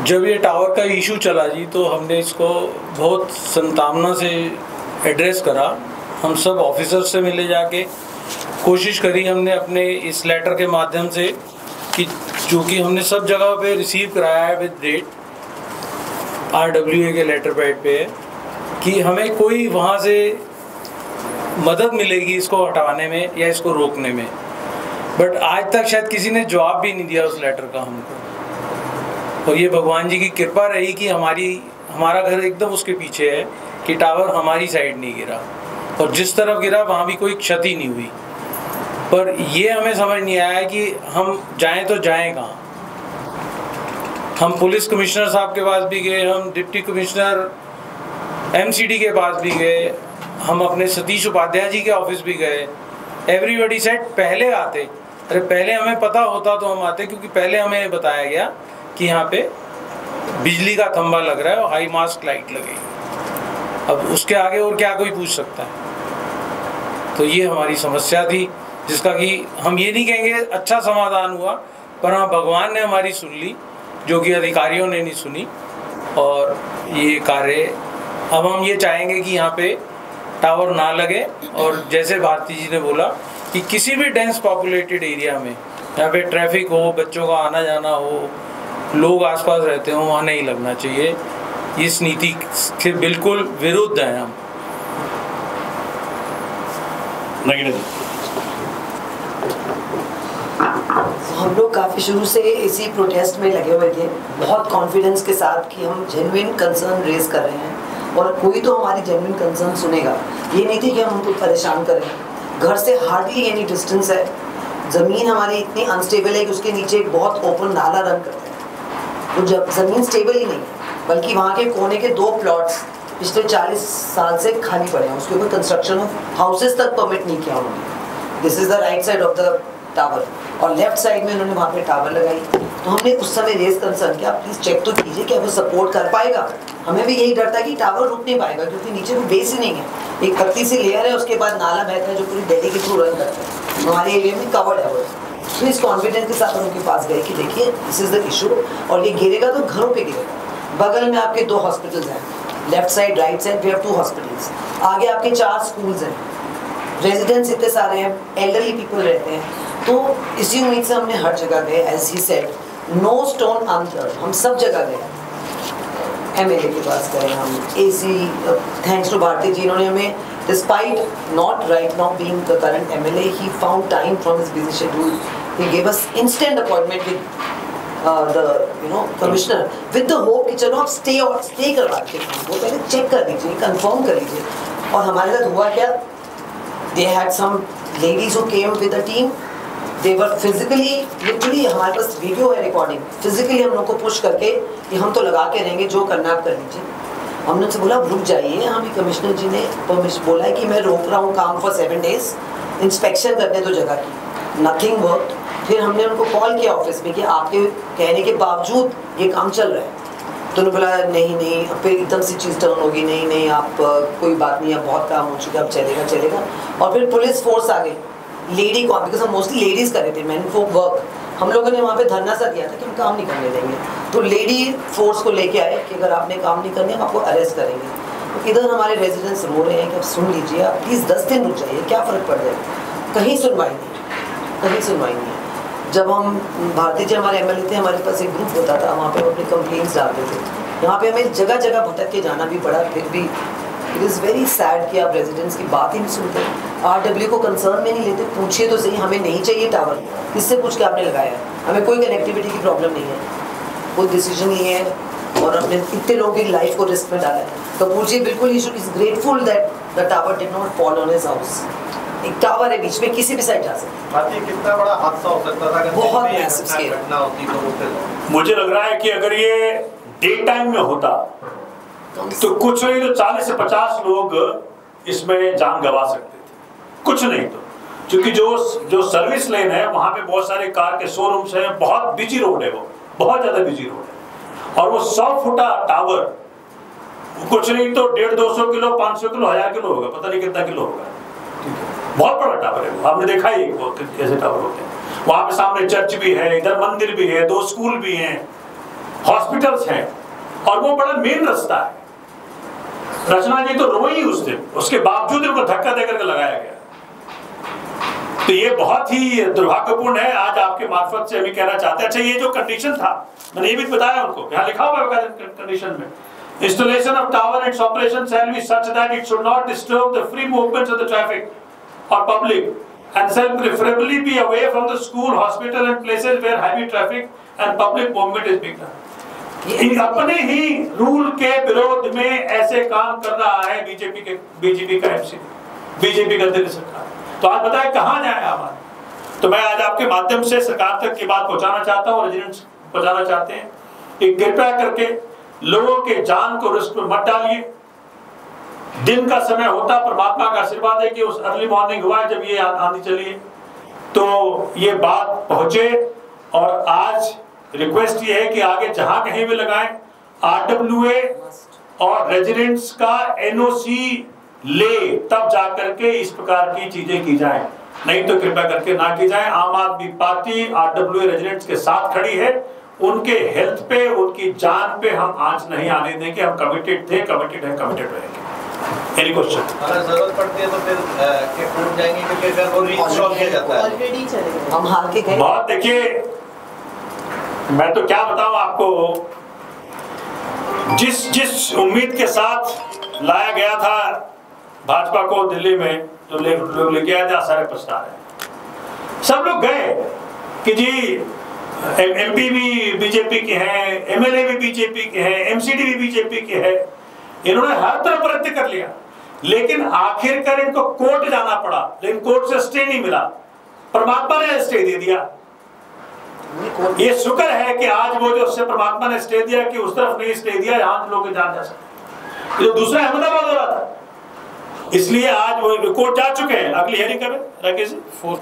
जब ये टावर का इशू चला जी, तो हमने इसको बहुत संतावना से एड्रेस करा। हम सब ऑफिसर्स से मिले, जाके कोशिश करी हमने अपने इस लेटर के माध्यम से कि जो कि हमने सब जगह पे रिसीव कराया है विद डेट, RWA के लेटर पैड पे है कि हमें कोई वहाँ से मदद मिलेगी इसको हटाने में या इसको रोकने में। बट आज तक शायद किसी ने जवाब भी नहीं दिया उस लेटर का हमको। और ये भगवान जी की कृपा रही कि हमारा घर एकदम उसके पीछे है कि टावर हमारी साइड नहीं गिरा, और जिस तरफ गिरा वहाँ भी कोई क्षति नहीं हुई। पर ये हमें समझ नहीं आया कि हम जाएं तो जाएं कहाँ। हम पुलिस कमिश्नर साहब के पास भी गए, हम डिप्टी कमिश्नर MCD के पास भी गए, हम अपने सतीश उपाध्याय जी के ऑफिस भी गए। एवरीबडी सेड पहले आते, अरे पहले हमें पता होता तो हम आते, क्योंकि पहले हमें बताया गया कि यहाँ पे बिजली का खंभा लग रहा है और हाई मास्ट लाइट लगेगी। अब उसके आगे और क्या कोई पूछ सकता है। तो ये हमारी समस्या थी, जिसका कि हम ये नहीं कहेंगे अच्छा समाधान हुआ, पर हाँ भगवान ने हमारी सुन ली, जो कि अधिकारियों ने नहीं सुनी। और ये कार्य अब हम ये चाहेंगे कि यहाँ पे टावर ना लगे, और जैसे भारती जी ने बोला कि किसी भी डेंस पॉपुलेटेड एरिया में यहाँ पे ट्रैफिक हो, बच्चों का आना जाना हो, लोग आसपास रहते हो, वहाँ नहीं लगना चाहिए। इस नीति के बिल्कुल विरुद्ध हैं हम। हम लोग काफ़ी शुरू से इसी प्रोटेस्ट में लगे हुए थे, बहुत कॉन्फिडेंस के साथ कि हम जेन्युइन कंसर्न रेज कर रहे हैं और कोई तो हमारी जेन्युइन कंसर्न सुनेगा। ये नहीं थी कि हम उनको परेशान करें। घर से हार्डली एनी डिस्टेंस है, ज़मीन हमारी इतनी अनस्टेबल है कि उसके नीचे एक बहुत ओपन नाला रन करता है। तो जब ज़मीन स्टेबल ही नहीं, बल्कि वहाँ के कोने के 2 प्लॉट्स पिछले 40 साल से खाली पड़े हैं, उसके ऊपर कंस्ट्रक्शन ऑफ हाउसेज तक परमिट नहीं किया उन्होंने। This is the right side of the tower, और लेफ्ट साइड में उन्होंने वहाँ पे टावर लगाई। तो हमने उस समय रेज कंसर्न किया, प्लीज़ चेक तो कीजिए क्या वो सपोर्ट कर पाएगा। हमें भी यही डर था कि टावर रुक नहीं पाएगा, क्योंकि नीचे कोई बेस ही नहीं है। एक पतली सी लेयर है, उसके बाद नाला बहता है जो पूरी दिल्ली के थ्रू रन करता है, हमारे एरिया में कवर्ड है वो। तो इस कॉन्फिडेंस के साथ उनके पास गए कि देखिए दिस इज़ द इशू, और ये गिरेगा तो घरों पे गिरेगा। बगल में आपके 2 हॉस्पिटल्स हैं, left side right side we have 2 hospitals. आगे आपके 4 स्कूल्स हैं, रेजिडेंट्स इतने सारे हैं, एल्डरली पीपल रहते हैं। तो इसी उम्मीद से हमने हर जगह गए, as he said, no stone unturned. हम सब जगह गए, MLA के पास गए हम, AC, थैंक्स टू भारती जी, इन्होंने हमें despite not right now being the current MLA, he found time from his busy schedule. He gave us instant appointment with the commissioner with the hope कि चलो आप stay करवा के वो पहले चेक कर लीजिए, कंफर्म कर लीजिए। और हमारे साथ हुआ क्या, they had some ladies who came with the team, they were physically, literally हमारे पास वीडियो है रिकॉर्डिंग, फिजिकली हम लोग को पुश करके कि हम तो लगा के रहेंगे, जो करना आप कर लीजिए। हमने उनसे बोला रुक जाइए, हमें कमिश्नर जी ने परमिशन बोला है कि मैं रोक रहा हूँ काम फॉर 7 days, इंस्पेक्शन करने दो जगह की। Nothing work. फिर हमने उनको कॉल किया ऑफिस में कि आपके कहने के बावजूद ये काम चल रहा है। तो उन्होंने बोला नहीं, फिर एकदम से चीज़ टर्न होगी, नहीं आप कोई बात नहीं, अब बहुत काम हो चुका, अब चलेगा। और फिर पुलिस फोर्स आ गई, लेडी को, बिकॉज हम मोस्टली लेडीज़ कर रहे थे, मैन फॉर वर्क। हम लोगों ने वहाँ पे धरना सा दिया था कि हम काम नहीं करने देंगे। तो लेडी फोर्स को लेके आए कि अगर आपने काम नहीं करने हम आपको अरेस्ट करेंगे। तो इधर हमारे रेजिडेंट्स रो रहे हैं कि अब सुन लीजिए, आप प्लीज़ 10 दिन रुक जाइए, क्या फ़र्क पड़ जाएगा। कहीं सुनवाई नहीं। जब हम भारती जी हमारे MLA थे, हमारे पास एक ग्रुप होता था, वहाँ पे हम अपने कंप्लेंट्स डालते थे। यहाँ पे हमें जगह जगह भटक के जाना भी पड़ा। फिर भी इट इज़ वेरी सैड कि आप रेजिडेंट्स की बात ही नहीं सुनते, RW को कंसर्न में नहीं लेते। पूछिए तो सही, हमें नहीं चाहिए टावर, किससे पूछ के आपने लगाया है, हमें कोई कनेक्टिविटी की प्रॉब्लम नहीं है, कोई डिसीजन नहीं है, और अपने इतने लोगों की लाइफ को रिस्क में डाला है। तो पूछिए, बिल्कुल he is grateful that the tower did not fall on his house. एक टावर है बीच में, किसी भी साइड जा सकता है। कितना बड़ा हादसा हो सकता था, बहुत मैसिव स्केल घटना होती तो। मुझे लग रहा है कि अगर ये डे टाइम में होता तो कुछ नहीं तो 40 से 50 लोग इसमें जान गंवा सकते थे, कुछ नहीं तो। क्योंकि जो सर्विस लेन है वहाँ पे बहुत सारे कार के शोरूम्स हैं, बहुत बिजी रोड है, वो बहुत ज़्यादा बिजी रोड है। और वो 100 फुटा टावर कुछ नहीं तो 150-200 किलो, 500 किलो, 1000 किलो होगा, पता नहीं कितना किलो होगा। बहुत बड़ा टावर है वो, आपने देखा ही कैसे टावर होते हैं। वहाँ पे सामने चर्च भी है, इधर मंदिर भी है, 2 स्कूल भी हैं, हॉस्पिटल्स हैं, और वो बड़ा मेन रास्ता है। रचना जी तो रोई उस दिन, उसके बावजूद उनको धक्का देकर के लगाया गया। तो ये बहुत ही दुर्भाग्यपूर्ण है। आज आपके मार्फत से हम कहना चाहते हैं, अच्छा ये जो कंडीशन था, मैंने ये भी बताया उनको, यहाँ लिखा हुआ है कंडीशन में, installation of tower and its operation shall be such that it should not disturb the free movements of the traffic or public, and shall preferably be away from the school, hospital and places where heavy traffic and public movement is being done। अपने ही rule के विरोध में ऐसे काम कर रहा है BJP का एमसी, बीजेपी का दिल्ली सरकार। तो आज बताए कहाँ जाए हमारे। तो मैं आज आपके माध्यम से सरकार तक की बात पहुंचाना चाहता हूँ, रेजिडेंट्स पहुंचाना चाहते हैं कि कृपया करके लोगों के जान को रिस्क में मत डालिए। दिन का समय होता, परमात्मा का आशीर्वाद है कि उस अर्ली मॉर्निंग हुआ है जब ये आंधी चली है, तो ये बात पहुंचे। और आज रिक्वेस्ट ये है कि आगे जहां कहीं भी लगाएं, आरडब्ल्यूए और रेजिडेंट्स का एनओसी ले, तब जाकर के इस प्रकार की चीजें की जाएं, नहीं तो कृपया करके ना की जाएं। आम आदमी पार्टी आरडब्ल्यूए रेजिडेंट्स के साथ खड़ी है, उनके हेल्थ पे, उनकी जान पे हम आंच नहीं आने देंगे। हम कमिटेड थे, कमिटेड है, कमिटेड रहेंगे। Any question? अगर जरूरत पड़ती है तो फिर कोर्ट जाएंगे, क्योंकि अगर वो रीइंस्टॉल किया जाता है ऑलरेडी चलेगा, हम हार के गए बहुत। देखिए मैं तो क्या बताऊं आपको, जिस उम्मीद के साथ लाया गया था भाजपा को दिल्ली में, जो लोग लेके आए थे, सारे पछता रहे। सब लोग गए कि जी एमपी भी बीजेपी के हैं, एमएलए भी बीजेपी के हैं, एमसीडी भी बीजेपी के हैं। इन्होंने हर तरह प्रयत्न कर लिया, लेकिन आखिरकार इनको कोर्ट जाना पड़ा, लेकिन कोर्ट से स्टे नहीं मिला। परमात्मा ने स्टे दे दिया। ये शुक्र है कि आज वो जो उससे परमात्मा ने स्टे दिया कि उस तरफ नहीं स्टे दिया जहां लोग जान जा सकते। जो दूसरा अहमदाबाद हो रहा था, इसलिए आज वो कोर्ट जा चुके हैं। अगली हेयरिंग कब है राकेश जी? 4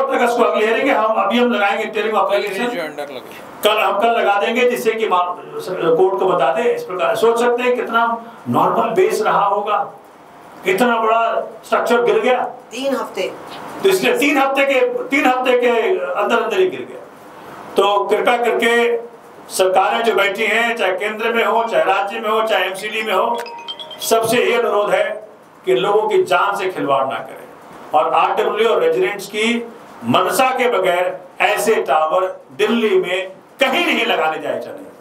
अगस्त को अगली हेयरिंग है। हम लगाएंगे इंटरिम एप्लीकेशन, कल लगा देंगे, जिससे कि कोर्ट को बता दें। इस प्रकार सोच सकते हैं कितना नॉर्मल बेस रहा होगा, कितना बड़ा स्ट्रक्चर गिर गया 3 हफ्ते। तो इसलिए 3 हफ्ते के अंदर ही गिर गया। तो कृपया करके सरकारें जो बैठी हैं, चाहे केंद्र में हो, चाहे राज्य में हो, चाहे एमसीडी में हो, सबसे ये अनुरोध है कि लोगों की जान से खिलवाड़ ना करें, और आरडब्ल्यू और रेजिडेंट्स की मनसा के बगैर ऐसे टावर दिल्ली में कहीं नहीं लगाने जाए चले।